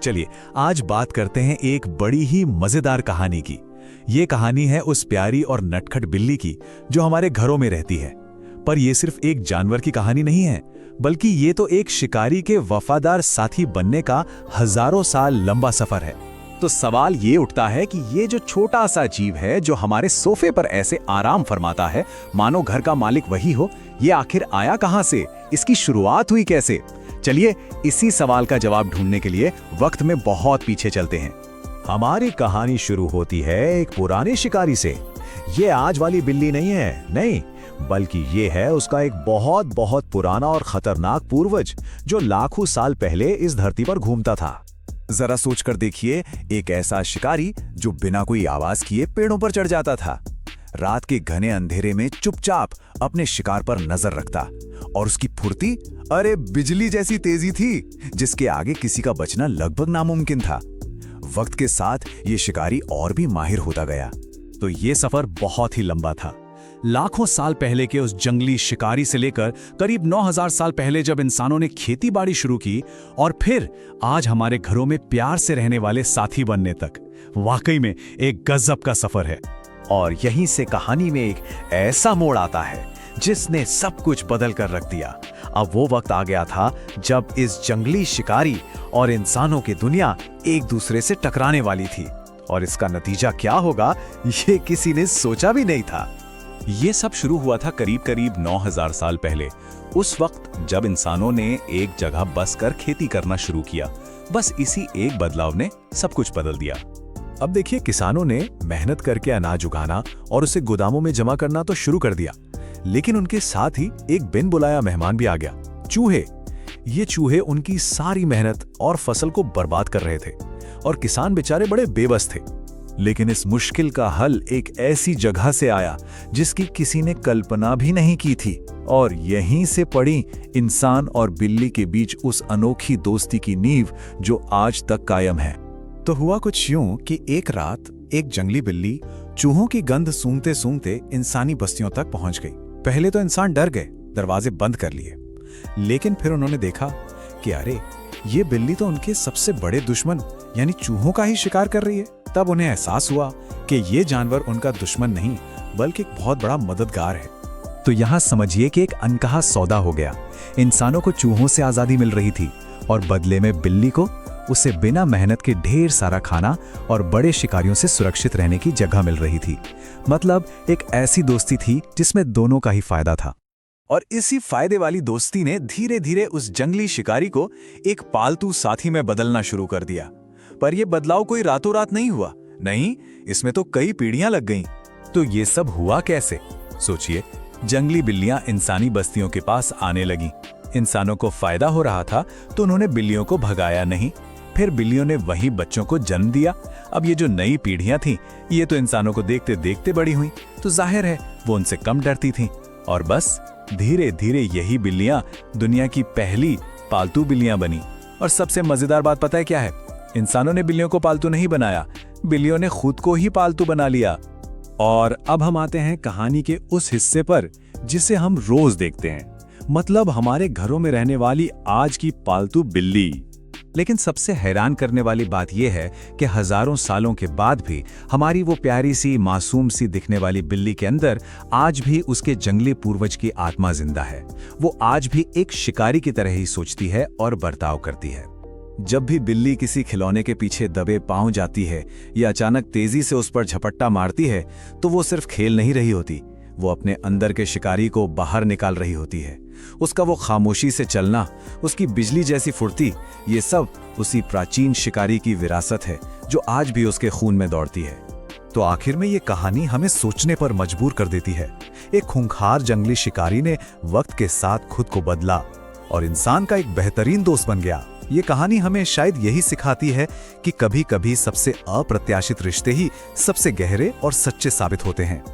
चलिए आज बात करते हैं एक बड़ी ही मजेदार कहानी की। ये कहानी है उस प्यारी और नटखट बिल्ली की जो हमारे घरों में रहती है। पर यह सिर्फ एक जानवर की कहानी नहीं है, बल्कि ये तो एक शिकारी के वफादार साथी बनने का हजारों साल लंबा सफर है। तो सवाल ये उठता है कि ये जो छोटा सा जीव है जो हमारे सोफे पर ऐसे आराम फरमाता है मानो घर का मालिक वही हो, ये आखिर आया कहां से, इसकी शुरुआत हुई कैसे? चलिए इसी सवाल का जवाब ढूंढने के लिए वक्त में बहुत पीछे चलते हैं। हमारी कहानी शुरू होती है एक पुराने शिकारी से। ये आज वाली बिल्ली नहीं है, नहीं, बल्कि ये है उसका एक बहुत बहुत पुराना और खतरनाक पूर्वज जो लाखों साल पहले इस धरती पर घूमता था। जरा सोचकर देखिए, एक ऐसा शिकारी जो बिना कोई आवाज किए पेड़ों पर चढ़ जाता था, रात के घने अंधेरे में चुपचाप अपने शिकार पर नजर रखता, और उसकी फुर्ती अरे बिजली जैसी तेजी थी जिसके आगे किसी का बचना लगभग नामुमकिन था। वक्त के साथ ये शिकारी और भी माहिर होता गया। तो ये सफर बहुत ही लंबा था। लाखों साल पहले के उस जंगली शिकारी से लेकर करीब 9000 साल पहले जब इंसानों ने खेती बाड़ी शुरू की, और फिर आज हमारे घरों में प्यार से रहने वाले साथी बनने तक। वाकई में एक गजब का सफर है। और यहीं से कहानी में एक ऐसा मोड़ आता है जिसने सब कुछ बदल कर रख दिया। अब वो वक्त आ गया था जब इस जंगली शिकारी और इंसानों की दुनिया एक दूसरे से टकराने वाली थी, और इसका नतीजा क्या होगा ये किसी ने सोचा भी नहीं था। ये सब शुरू हुआ था करीब 9000 साल पहले, उस वक्त जब इंसानों ने एक जगह बसकर खेती करना शुरू किया। बस इसी एक बदलाव ने सब कुछ बदल दिया। अब देखिए, किसानों ने मेहनत करके अनाज उगाना और उसे गोदामों में जमा करना तो शुरू कर दिया, लेकिन उनके साथ ही एक बिन बुलाया मेहमान भी आ गया, चूहे। ये चूहे उनकी सारी मेहनत और फसल को बर्बाद कर रहे थे, और किसान बेचारे बड़े बेबस थे। लेकिन इस मुश्किल का हल एक ऐसी जगह से आया जिसकी किसी ने कल्पना भी नहीं की थी, और यहीं से पड़ी इंसान और बिल्ली के बीच उस अनोखी दोस्ती की नींव जो आज तक कायम है। तो हुआ कुछ यूं कि एक रात एक जंगली बिल्ली चूहों की गंध सूंघते सूंघते इंसानी बस्तियों तक पहुंच गई। पहले तो इंसान डर गए, दरवाजे बंद कर लिए, लेकिन फिर उन्होंने देखा कि अरे ये बिल्ली तो उनके सबसे बड़े दुश्मन यानी चूहों का ही शिकार कर रही है। तब उन्हें एहसास हुआ कि ये जानवर उनका दुश्मन नहीं बल्कि एक बहुत बड़ा मददगार है। तो यहां समझिए कि एक अनकहा सौदा हो गया। इंसानों को चूहों से आजादी मिल रही थी, और बदले में बिल्ली को उसे बिना मेहनत के ढेर सारा खाना और बड़े शिकारियों से सुरक्षित रहने की जगह मिल रही थी। मतलब एक ऐसी दोस्ती थी जिसमें दोनों का ही फायदा था। और इसी फायदे वाली दोस्ती ने धीरे धीरे उस जंगली शिकारी को एक पालतू साथी में बदलना शुरू कर दिया। पर यह बदलाव कोई रातों रात नहीं हुआ, नहीं, इसमें तो कई पीढ़ियां लग गईं। तो ये सब हुआ कैसे? सोचिए, जंगली बिल्लियां इंसानी बस्तियों के पास आने लगीं। इंसानों को फायदा हो रहा था तो उन्होंने बिल्लियों को भगाया नहीं। फिर बिल्लियों ने वही बच्चों को जन्म दिया। अब ये जो नई पीढ़ियां थीं, ये तो इंसानों को देखते देखते बड़ी हुई, तो जाहिर है वो उनसे कम डरती थीं। और बस धीरे धीरे यही बिल्लियां दुनिया की पहली पालतू बिल्लियां बनी। और सबसे मजेदार बात पता है क्या है? इंसानों ने बिल्लियों को पालतू नहीं बनाया, बिल्लियों ने खुद को ही पालतू बना लिया। और अब हम आते हैं कहानी के उस हिस्से पर जिसे हम रोज देखते हैं, मतलब हमारे घरों में रहने वाली आज की पालतू बिल्ली। लेकिन सबसे हैरान करने वाली बात यह है कि हजारों सालों के बाद भी हमारी वो प्यारी सी मासूम सी दिखने वाली बिल्ली के अंदर आज भी उसके जंगली पूर्वज की आत्मा जिंदा है। वो आज भी एक शिकारी की तरह ही सोचती है और बर्ताव करती है। जब भी बिल्ली किसी खिलौने के पीछे दबे पांव जाती है या अचानक तेजी से उस पर झपट्टा मारती है, तो वो सिर्फ खेल नहीं रही होती, वो अपने अंदर के शिकारी को बाहर निकाल रही होती है। उसका वो खामोशी से चलना, उसकी बिजली जैसी फुर्ती, ये सब उसी प्राचीन शिकारी की विरासत है जो आज भी उसके खून में दौड़ती है। तो आखिर में ये कहानी हमें सोचने पर मजबूर कर देती है। एक खूंखार जंगली शिकारी ने वक्त के साथ खुद को बदला और इंसान का एक बेहतरीन दोस्त बन गया। ये कहानी हमें शायद यही सिखाती है कि कभी-कभी सबसे अप्रत्याशित रिश्ते ही सबसे गहरे और सच्चे साबित होते हैं।